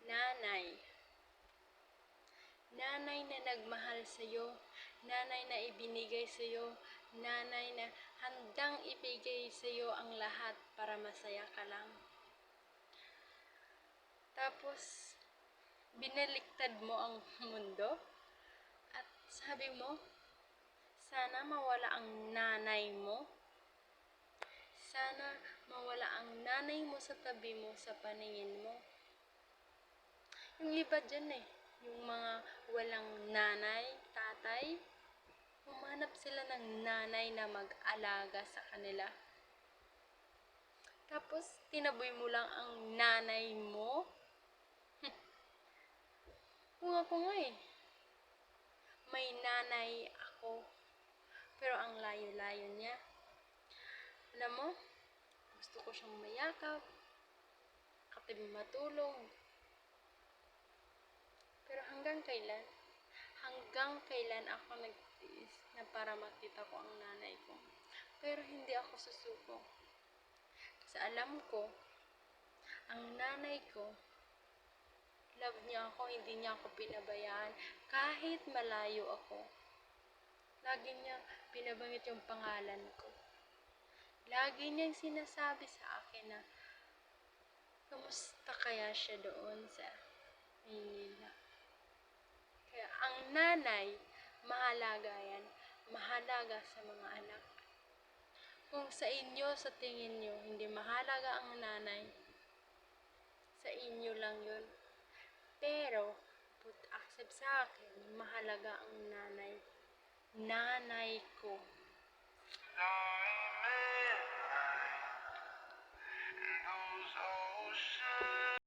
Nanay. Nanay na nagmahal sa'yo. Nanay na ibinigay sa'yo. Nanay na handang ibigay sa'yo ang lahat para masaya ka lang. Tapos, binaliktad mo ang mundo at sabi mo, sana mawala ang nanay mo. Sana mawala ang nanay mo sa tabi mo, sa paningin mo. Yung iba dyan yung mga walang nanay, tatay, humanap sila ng nanay na mag-alaga sa kanila. Tapos, tinaboy mo lang ang nanay mo. Kung ako nga may nanay ako, pero ang layo-layo niya. Alam mo, gusto ko siyang mayakap, katabi matulog. Pero hanggang kailan? Hanggang kailan ako nagtiis na para makita ko ang nanay ko? Pero hindi ako susuko. Kasi alam ko, ang nanay ko, love niya ako, hindi niya ako pinabayaan. Kahit malayo ako, lagi niya binabanggit yung pangalan ko. Lagi niyang sinasabi sa akin na, kamusta kaya siya doon sa Maynila? Kaya ang nanay, mahalaga yan. Mahalaga sa mga anak. Kung sa inyo, sa tingin nyo, hindi mahalaga ang nanay, sa inyo lang yun. Pero, put accept sa akin, mahalaga ang nanay. Nanay ko.